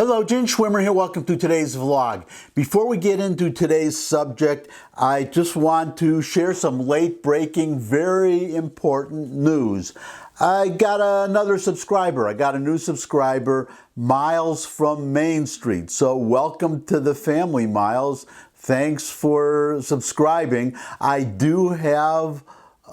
Hello, Gene Schwimmer here. Welcome to today's vlog. Before we get into today's subject, I just want to share some late-breaking, very important news. I got another subscriber. I got a new subscriber, Miles from Main Street. So welcome to the family, Miles. Thanks for subscribing. I do have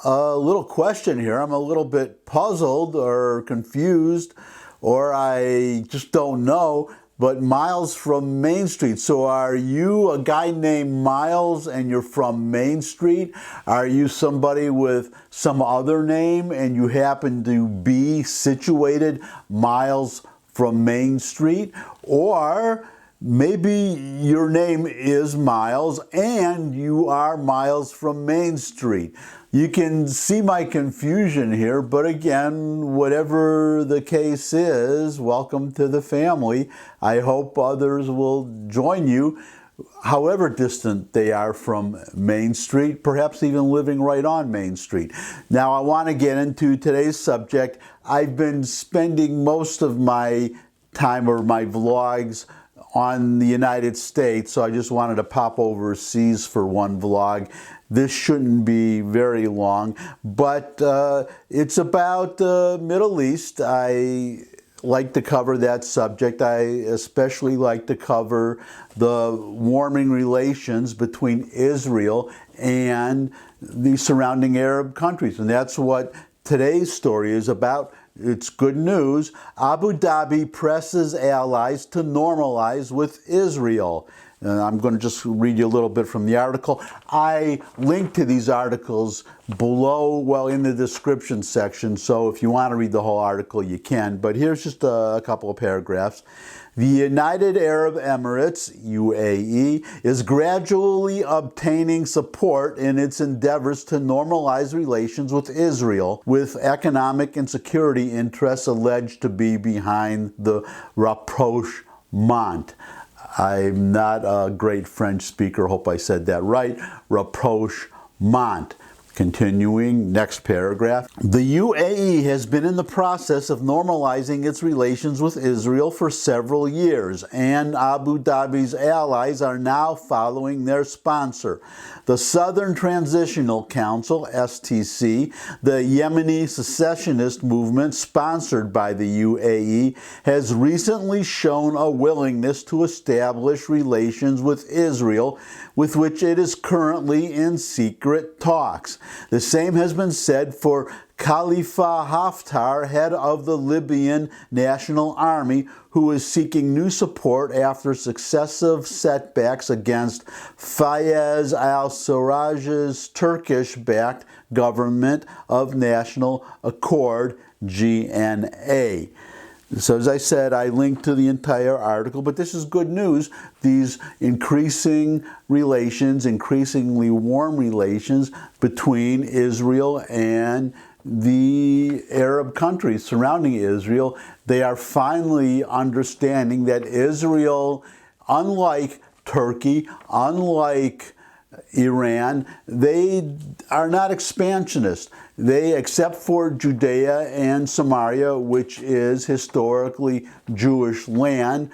a little question here. I'm a little bit puzzled or confused, or I just don't know. But Miles from Main Street. So are you a guy named Miles and you're from Main Street? Are you somebody with some other name and you happen to be situated Miles from Main Street? Or maybe your name is Miles and you are Miles from Main Street. You can see my confusion here, but again, whatever the case is, welcome to the family. I hope others will join you, however distant they are from Main Street, perhaps even living right on Main Street. Now, I want to get into today's subject. I've been spending most of my time or my vlogs on the United States, so I just wanted to pop overseas for one vlog. This shouldn't be very long, but it's about the Middle East. I like to cover that subject. I especially like to cover the warming relations between Israel and the surrounding Arab countries, and that's what today's story is about. It's good news. Abu Dhabi presses allies to normalize with Israel. And I'm going to just read you a little bit from the article. I link to these articles below, well, in the description section. So if you want to read the whole article, you can. But here's just a couple of paragraphs. The United Arab Emirates, UAE, is gradually obtaining support in its endeavors to normalize relations with Israel, with economic and security interests alleged to be behind the rapprochement. I'm not a great French speaker, hope I said that right. Rapprochement. Continuing, next paragraph. The UAE has been in the process of normalizing its relations with Israel for several years, and Abu Dhabi's allies are now following their sponsor. The Southern Transitional Council, STC, the Yemeni secessionist movement sponsored by the UAE, has recently shown a willingness to establish relations with Israel, with which it is currently in secret talks. The same has been said for Khalifa Haftar, head of the Libyan National Army, who is seeking new support after successive setbacks against Fayez al-Sarraj's Turkish-backed Government of National Accord, GNA. So as I said, I linked to the entire article, but this is good news. These increasing relations, increasingly warm relations between Israel and the Arab countries surrounding Israel, they are finally understanding that Israel, unlike Turkey, unlike Iran, they are not expansionist. They, except for Judea and Samaria, which is historically Jewish land,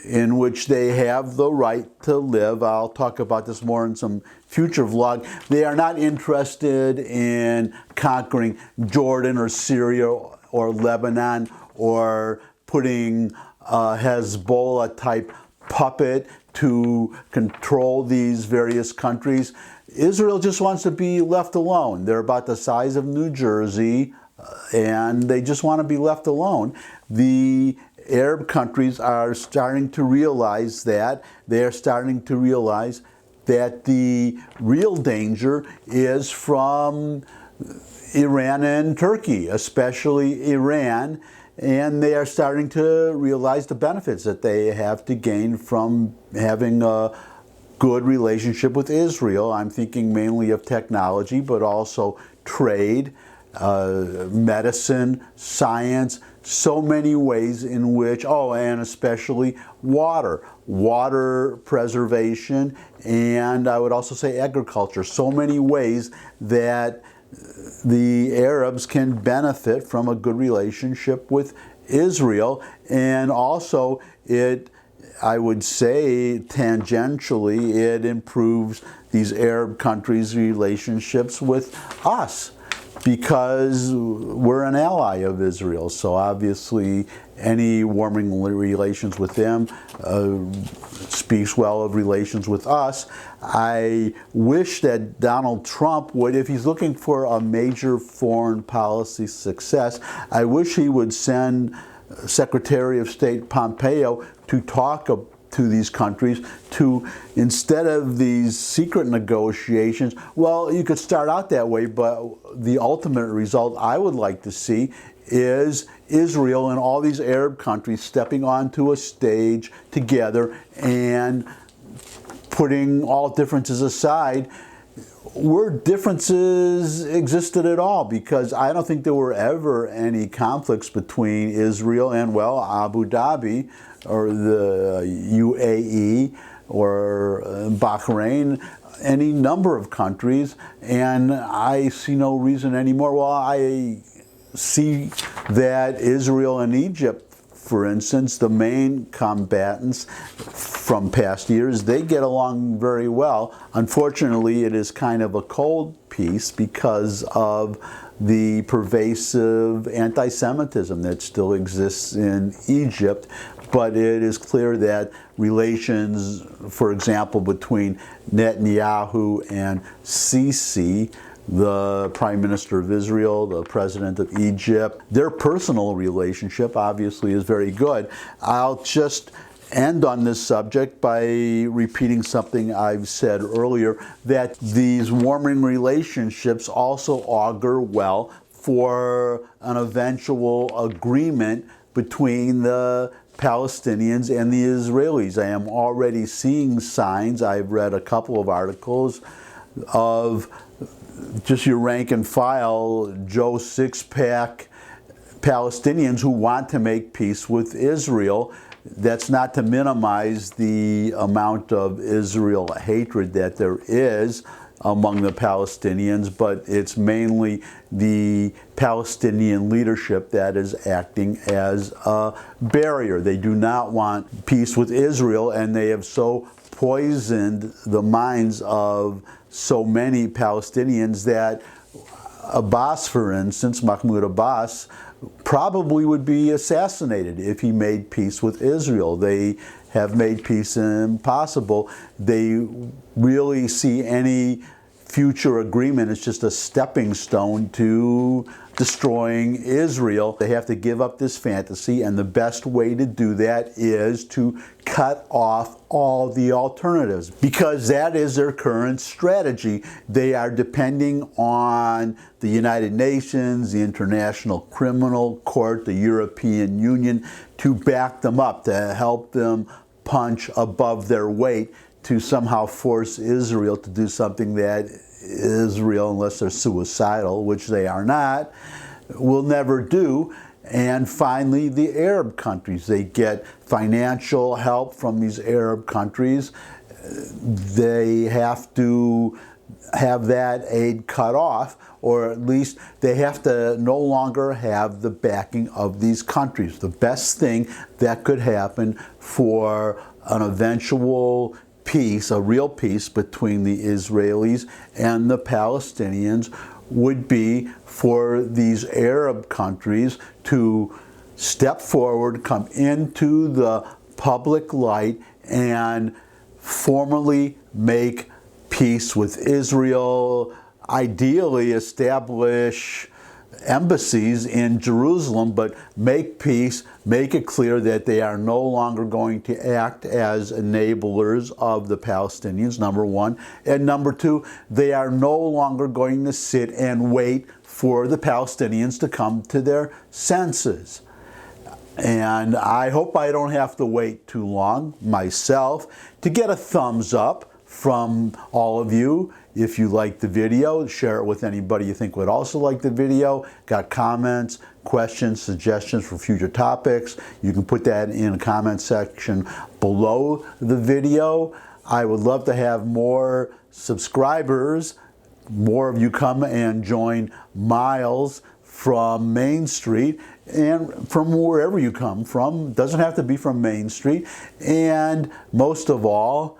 in which they have the right to live. I'll talk about this more in some future vlog. They are not interested in conquering Jordan or Syria or Lebanon or putting a Hezbollah-type puppet to control these various countries. Israel just wants to be left alone. They're about the size of New Jersey, and they just want to be left alone. The Arab countries are starting to realize that. They are starting to realize that the real danger is from Iran and Turkey, especially Iran, and they are starting to realize the benefits that they have to gain from having a good relationship with Israel. I'm thinking mainly of technology, but also trade, medicine, science, so many ways in which, and especially water preservation, and I would also say agriculture. So many ways that the Arabs can benefit from a good relationship with Israel, and also it I would say tangentially it improves these Arab countries' relationships with us, because we're an ally of Israel. So obviously any warming relations with them speaks well of relations with us. I wish that Donald Trump would, if he's looking for a major foreign policy success, I wish he would send Secretary of State Pompeo to talk to these countries, to, instead of these secret negotiations, well, you could start out that way, but the ultimate result I would like to see is Israel and all these Arab countries stepping onto a stage together and putting all differences aside, where differences existed at all, because I don't think there were ever any conflicts between Israel and, well, Abu Dhabi or the UAE or Bahrain, any number of countries, and I see no reason anymore. Well, I see that Israel and Egypt, for instance, the main combatants from past years, they get along very well. Unfortunately, it is kind of a cold peace because of the pervasive anti-Semitism that still exists in Egypt. But it is clear that relations, for example, between Netanyahu and Sisi, the Prime Minister of Israel, the President of Egypt, their personal relationship obviously is very good. I'll just end on this subject by repeating something I've said earlier, that these warming relationships also augur well for an eventual agreement between the Palestinians and the Israelis. I am already seeing signs, I've read a couple of articles, of just your rank and file Joe Six-Pack Palestinians who want to make peace with Israel. That's not to minimize the amount of Israel hatred that there is among the Palestinians, but it's mainly the Palestinian leadership that is acting as a barrier. They do not want peace with Israel, and they have so poisoned the minds of so many Palestinians that Abbas, for instance, Mahmoud Abbas, probably would be assassinated if he made peace with Israel. They have made peace impossible. They really see any future agreement as just a stepping stone to destroying Israel. They have to give up this fantasy, and the best way to do that is to cut off all the alternatives, because that is their current strategy. They are depending on the United Nations, the International Criminal Court, the European Union to back them up, to help them punch above their weight, to somehow force Israel to do something that Israel, unless they're suicidal, which they are not, will never do. And finally, the Arab countries. They get financial help from these Arab countries. They have to have that aid cut off, or at least they have to no longer have the backing of these countries. The best thing that could happen for an eventual peace, a real peace between the Israelis and the Palestinians, would be for these Arab countries to step forward, come into the public light, and formally make peace with Israel, ideally establish embassies in Jerusalem, but make peace, make it clear that they are no longer going to act as enablers of the Palestinians, number one. And number two, they are no longer going to sit and wait for the Palestinians to come to their senses. And I hope I don't have to wait too long myself to get a thumbs up from all of you. If you like the video, share it with anybody you think would also like the video. Got comments, questions, suggestions for future topics, you can put that in the comment section below the video. I would love to have more subscribers, more of you come and join Miles from Main Street and from wherever you come from. Doesn't have to be from Main Street. And most of all,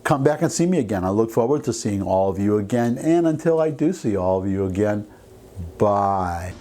come back and see me again. I look forward to seeing all of you again. And until I do see all of you again, bye.